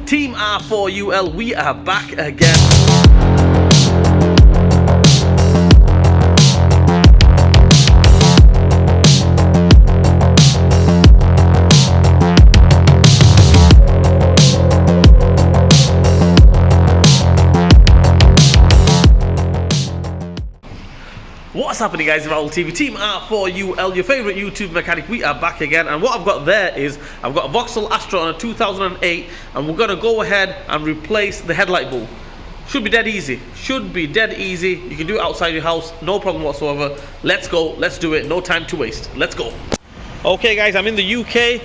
Team R4UL, we are back again. What's happening, guys? Vauxhall TV, Team R4UL, your favourite YouTube mechanic. We are back again, and what I've got there is I've got a Vauxhall Astra on a 2008, and we're going to go ahead and replace the headlight bulb. Should be dead easy. Should be dead easy. You can do it outside your house, no problem whatsoever. Let's go, let's do it, no time to waste. Let's go. Okay guys, I'm in the UK,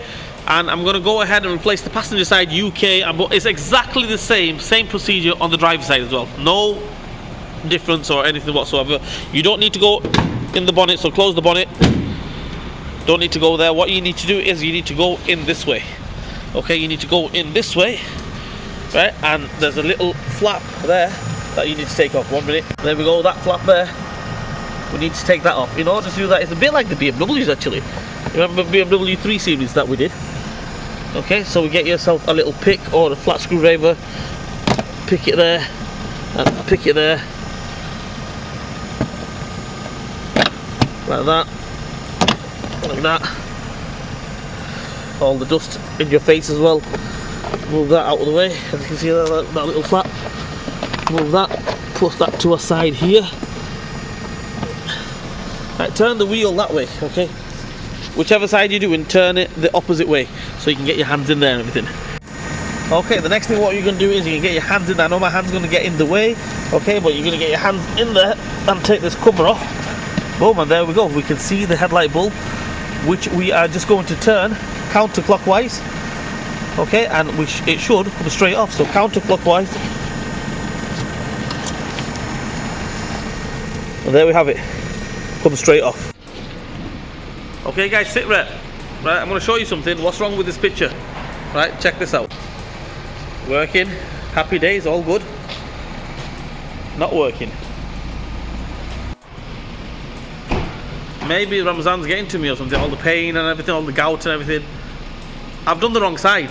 and I'm going to go ahead and replace the passenger side UK, and it's exactly the same procedure on the driver's side as well. No difference or anything whatsoever. You don't need to go in the bonnet, so close the bonnet. Don't need to go there. What you need to do is you need to go in this way. Okay, you need to go in this way, right? And there's a little flap there that you need to take off. 1 minute. There we go, that flap there. We need to take that off. In order to do that, it's a bit like the BMWs actually. Remember BMW 3 Series that we did? Okay, so we get yourself a little pick or a flat screwdriver, pick it there, and pick it there. Like that, like that. All the dust in your face as well. Move that out of the way. As you can see that little flap. Move that, push that to a side here. Right, turn the wheel that way, okay? Whichever side you're doing, turn it the opposite way so you can get your hands in there and everything. Okay, the next thing what you're going to do is you can get your hands in there. I know my hand's going to get in the way, okay, but you're going to get your hands in there and take this cover off. Boom, and there we go. We can see the headlight bulb, which we are just going to turn counterclockwise, okay, and it should come straight off. So counterclockwise, and there we have it, come straight off. Okay guys, sit right, I'm going to show you something. What's wrong with this picture? Right, check this out. Working, happy days, all good. Not working. Maybe Ramzan's getting to me or something, all the pain and everything, all the gout and everything. I've done the wrong side.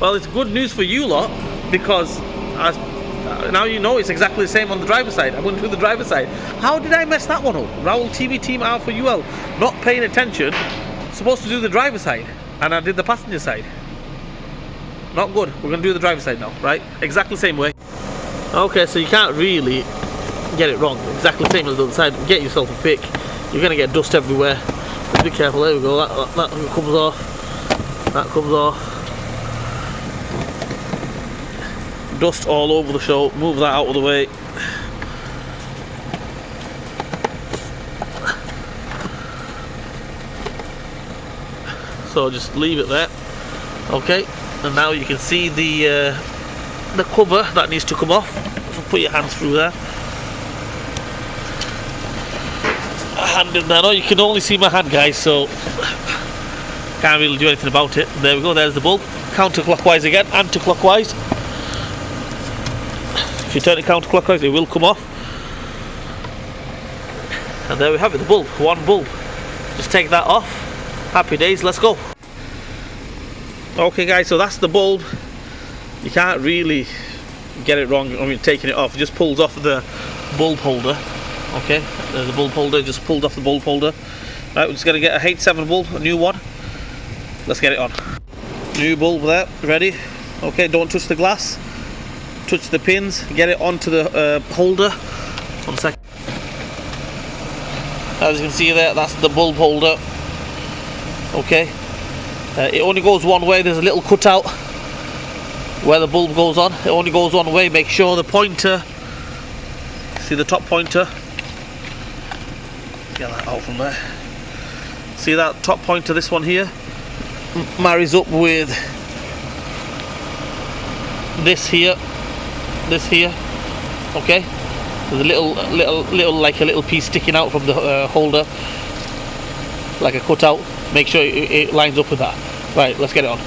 Well, it's good news for you lot, because now you know it's exactly the same on the driver's side. I'm going to do the driver's side. How did I mess that one up? Vauxhall TV Team R4UL, not paying attention, supposed to do the driver's side, and I did the passenger side. Not good. We're going to do the driver's side now, right? Exactly the same way. Okay, so you can't really get it wrong. Exactly the same as the other side. Get yourself a pick. You're going to get dust everywhere. Be careful. There we go. That comes off. That comes off. Dust all over the show. Move that out of the way. So just leave it there. Okay. And now you can see the cover that needs to come off. So put your hands through there. Hand in there. No, you can only see my hand, guys, so can't really do anything about it. There we go, there's the bulb. Counterclockwise again, anti-clockwise. If you turn it counterclockwise, it will come off. And there we have it, the bulb, one bulb. Just take that off. Happy days, let's go. Okay guys, so that's the bulb. You can't really get it wrong. I mean, taking it off, it just pulls off the bulb holder. Okay, there's the bulb holder, just pulled off the bulb holder. Right, we're just going to get a H7 bulb, a new one. Let's get it on. New bulb there, ready. Okay, don't touch the glass. Touch the pins, get it onto the holder. 1 second. As you can see there, that's the bulb holder. Okay. It only goes one way. There's a little cutout where the bulb goes on. It only goes one way. Make sure the pointer, see the top pointer, get that out from there. See that top pointer, this one here, marries up with this here, okay. There's a little piece sticking out from the holder, like a cutout. Make sure it lines up with that. Right, let's get it on.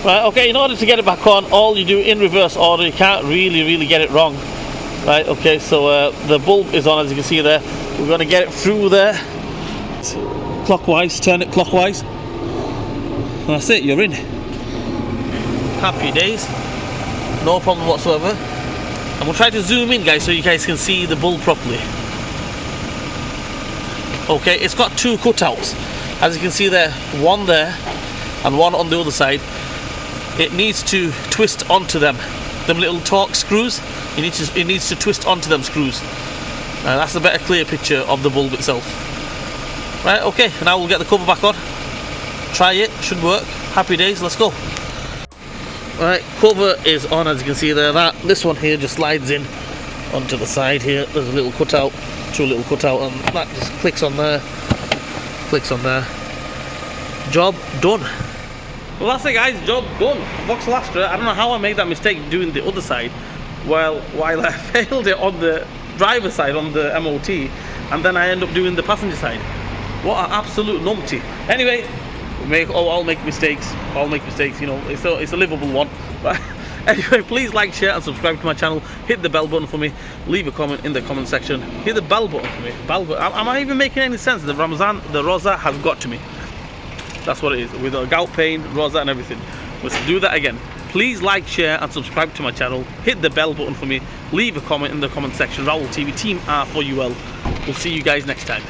Right, okay, in order to get it back on, all you do in reverse order. You can't really get it wrong. Right, okay, so the bulb is on, as you can see there. We're going to get it through there. Clockwise, turn it clockwise. That's it, you're in. Happy days. No problem whatsoever. I'm gonna try to zoom in, guys, so you guys can see the bulb properly. Okay, it's got two cutouts, as you can see there, one there and one on the other side. It needs to twist onto them little torque screws. It needs to twist onto them screws. That's a better clear picture of the bulb itself. Right, okay, now we'll get the cover back on. Try it, should work. Happy days, let's go. Right, cover is on, as you can see there. This one here just slides in onto the side here. There's a little cutout, two little cutout, and that just clicks on there. Clicks on there. Job done. Well, that's it, guys, job done. Vauxhall Astra. I don't know how I made that mistake doing the other side while I failed it on the driver's side on the MOT, and then I end up doing the passenger side. What an absolute numpty. Anyway, I'll make mistakes. You know, it's a livable one. But anyway, please like, share, and subscribe to my channel. Hit the bell button for me. Leave a comment in the comment section. Hit the bell button for me. Am I even making any sense? The Rosa has got to me. That's what it is. With a gout pain, Rosa, and everything. Let's do that again. Please like, share, and subscribe to my channel. Hit the bell button for me. Leave a comment in the comment section. Vauxhall TV Team R4UL. We'll see you guys next time.